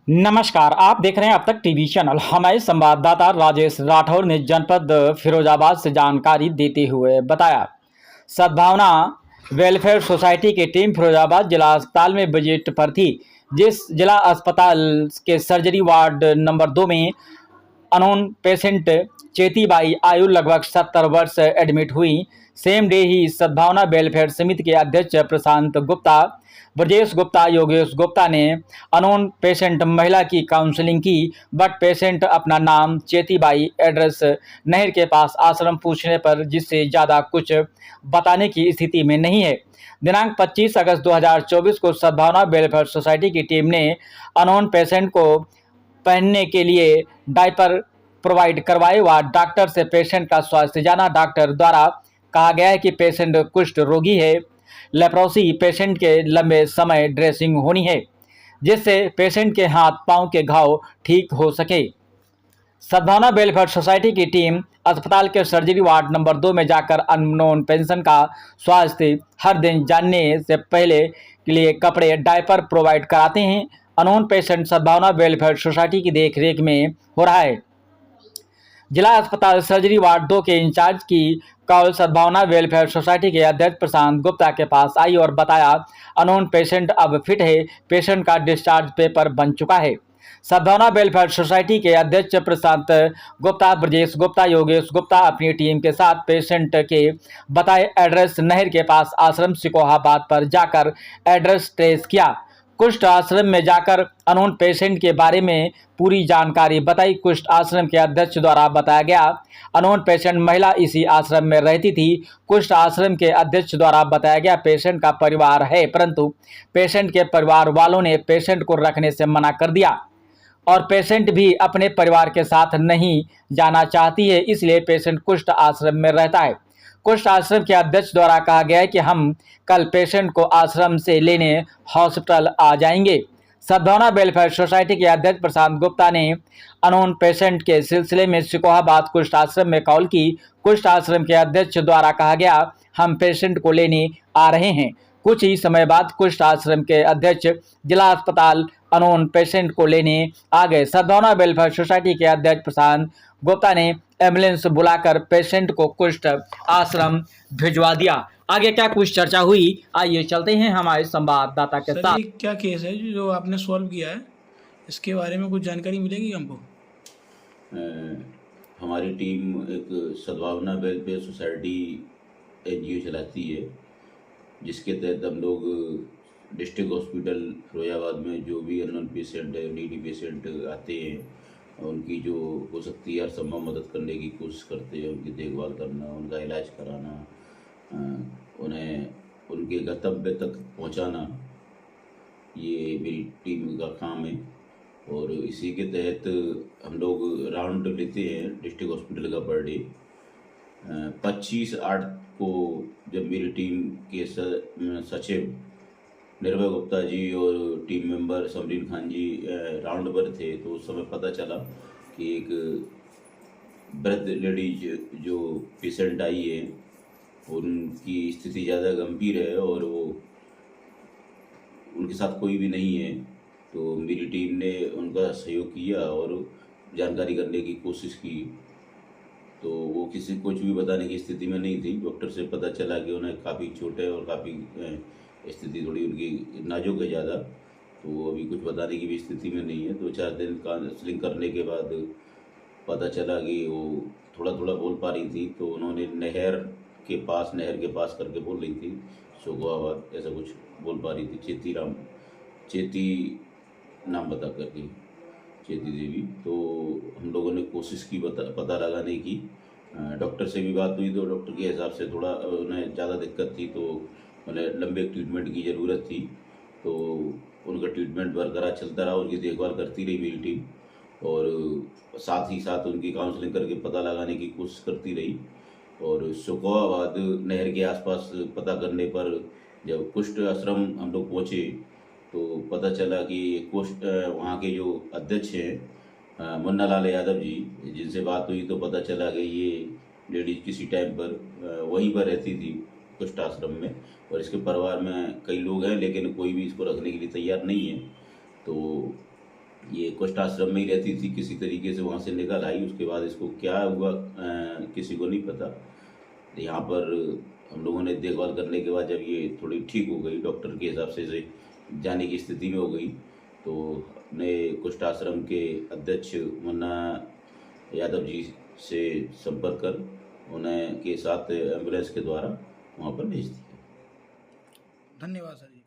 नमस्कार, आप देख रहे हैं अब तक टीवी चैनल। हमारे संवाददाता राजेश राठौर ने जनपद फिरोजाबाद से जानकारी देते हुए बताया, सद्भावना वेलफेयर सोसाइटी की टीम फिरोजाबाद जिला अस्पताल में विजिट पर थी। जिस जिला अस्पताल के सर्जरी वार्ड नंबर 2 में अनोन पेशेंट चेतीबाई आयु लगभग 70 वर्ष एडमिट हुई। सेम डे ही सद्भावना वेलफेयर समिति के अध्यक्ष प्रशांत गुप्ता, ब्रजेश गुप्ता, योगेश गुप्ता ने अनोन पेशेंट महिला की काउंसलिंग की, बट पेशेंट अपना नाम, चेतीबाई, एड्रेस, नहर के पास आश्रम पूछने पर जिससे ज़्यादा कुछ बताने की स्थिति में नहीं है। दिनांक 25 अगस्त 2024 को सद्भावना वेलफेयर सोसाइटी की टीम ने अनोन पेशेंट को पहनने के लिए डायपर प्रोवाइड करवाए व डॉक्टर से पेशेंट का स्वास्थ्य जाना। डॉक्टर द्वारा कहा गया है कि पेशेंट कुष्ठ रोगी है, लेप्रोसी पेशेंट के लंबे समय ड्रेसिंग होनी है जिससे पेशेंट के हाथ पांव के घाव ठीक हो सके। सद्भावना वेलफेयर सोसाइटी की टीम अस्पताल के सर्जरी वार्ड नंबर 2 में जाकर अननोन पेशेंट का स्वास्थ्य हर दिन जानने से पहले के लिए कपड़े, डायपर प्रोवाइड कराते हैं। अननोन पेशेंट सद्भावना वेलफेयर सोसाइटी की देखरेख में हो रहा है। जिला अस्पताल सर्जरी वार्ड 2 के इंचार्ज की कॉल सद्भावना वेलफेयर सोसाइटी के अध्यक्ष प्रशांत गुप्ता के पास आई और बताया, अननोन पेशेंट अब फिट है, पेशेंट का डिस्चार्ज पेपर बन चुका है। सद्भावना वेलफेयर सोसाइटी के अध्यक्ष प्रशांत गुप्ता, ब्रजेश गुप्ता, योगेश गुप्ता अपनी टीम के साथ पेशेंट के बताए एड्रेस नहर के पास आश्रम सिकोहाबाद पर जाकर एड्रेस ट्रेस किया। कुष्ठ आश्रम में जाकर अननोन पेशेंट के बारे में पूरी जानकारी बताई। कुष्ठ आश्रम के अध्यक्ष द्वारा बताया गया, अननोन पेशेंट महिला इसी आश्रम में रहती थी। कुष्ठ आश्रम के अध्यक्ष द्वारा बताया गया, पेशेंट का परिवार है, परंतु पेशेंट के परिवार वालों ने पेशेंट को रखने से मना कर दिया और पेशेंट भी अपने परिवार के साथ नहीं जाना चाहती है, इसलिए पेशेंट कुष्ठ आश्रम में रहता है। कुष्ठ आश्रम के अध्यक्ष द्वारा कहा गया है कि हम कल पेशेंट को आश्रम से लेने हॉस्पिटल आ जाएंगे। सद्भावना वेलफेयर सोसाइटी के अध्यक्ष प्रशांत गुप्ता ने अननोन पेशेंट के सिलसिले में सिकोहाबाद कुष्ठ आश्रम में कॉल की। कुष्ठ आश्रम के अध्यक्ष द्वारा कहा गया, हम पेशेंट को लेने आ रहे हैं। कुछ ही समय बाद कुष्ठ आश्रम के अध्यक्ष जिला अस्पताल अननोन पेशेंट को लेने आ गए। सद्भावना वेलफेयर सोसाइटी के अध्यक्ष प्रशांत गुप्ता ने एम्बुलेंस बुलाकर पेशेंट को कुष्ठ आश्रम भिजवा दिया। आगे क्या कुछ चर्चा हुई, आइए चलते हैं हमारे संवाददाता के साथ। ये क्या केस है जो आपने सॉल्व किया है, इसके बारे में कुछ जानकारी मिलेगी हमको? हमारी टीम एक सद्भावना वेलफेयर सोसाइटी एनजीओ चलाती है, जिसके तहत हम लोग डिस्ट्रिक्ट हॉस्पिटल फिरोजाबाद में जो भी अननोन पेशेंट है, नीडी पेशेंट आते हैं, उनकी जो हो सकती है हर संभव मदद करने की कोशिश करते हैं। उनकी देखभाल करना, उनका इलाज कराना, उन्हें उनके गंतव्य तक पहुंचाना, ये मेरी टीम का काम है। और इसी के तहत हम लोग राउंड लेते हैं डिस्ट्रिक्ट हॉस्पिटल का पर डे। 25/8 को जब मेरी टीम के सचिव निर्भय गुप्ता जी और टीम मेंबर समरीन खान जी राउंड पर थे, तो उस समय पता चला कि एक वृद्ध लेडीज जो पेशेंट आई है, उनकी स्थिति ज़्यादा गंभीर है और वो उनके साथ कोई भी नहीं है। तो मेरी टीम ने उनका सहयोग किया और जानकारी करने की कोशिश की, तो वो किसी कुछ भी बताने की स्थिति में नहीं थी। डॉक्टर से पता चला कि उन्हें काफ़ी चोट है और काफ़ी स्थिति थोड़ी उनकी नाजुक है ज़्यादा, तो वो अभी कुछ बताने की भी स्थिति में नहीं है। 2-4 दिन काउंसलिंग करने के बाद पता चला कि वो थोड़ा थोड़ा बोल पा रही थी, तो उन्होंने नहर के पास करके बोल रही थी, सिकोहाबाद ऐसा कुछ बोल पा रही थी, चेती नाम बता करके, चेती देवी। तो हम लोगों ने कोशिश की पता लगाने की। डॉक्टर से भी बात हुई, तो डॉक्टर के हिसाब से थोड़ा उन्हें ज़्यादा दिक्कत थी, तो उन्हें लंबे ट्रीटमेंट की ज़रूरत थी। तो उनका ट्रीटमेंट बरकरार चलता रहा, उनकी देखभाल करती रही मेरी टीम, और साथ ही साथ उनकी काउंसलिंग करके पता लगाने की कोशिश करती रही। और सिकोहाबाद नहर के आसपास पता करने पर जब कुष्ठ आश्रम हम लोग पहुँचे, तो पता चला कि कुष्ठ वहाँ के जो अध्यक्ष हैं मुन्ना लाल यादव जी, जिनसे बात हुई तो पता चला कि ये लेडीज किसी टाइम पर वहीं पर रहती थी कुष्ठ आश्रम में, और इसके परिवार में कई लोग हैं लेकिन कोई भी इसको रखने के लिए तैयार नहीं है। तो ये कुष्ठ आश्रम में ही रहती थी, किसी तरीके से वहाँ से निकल आई। उसके बाद इसको क्या हुआ किसी को नहीं पता। यहाँ पर हम लोगों ने देखभाल करने के बाद जब ये थोड़ी ठीक हो गई, डॉक्टर के हिसाब से जाने की स्थिति में हो गई, तो अपने कुष्ठ आश्रम के अध्यक्ष मुन्ना यादव जी से संपर्क कर उन्हें के साथ एम्बुलेंस के द्वारा वहाँ पर भेज दिया। धन्यवाद सर जी।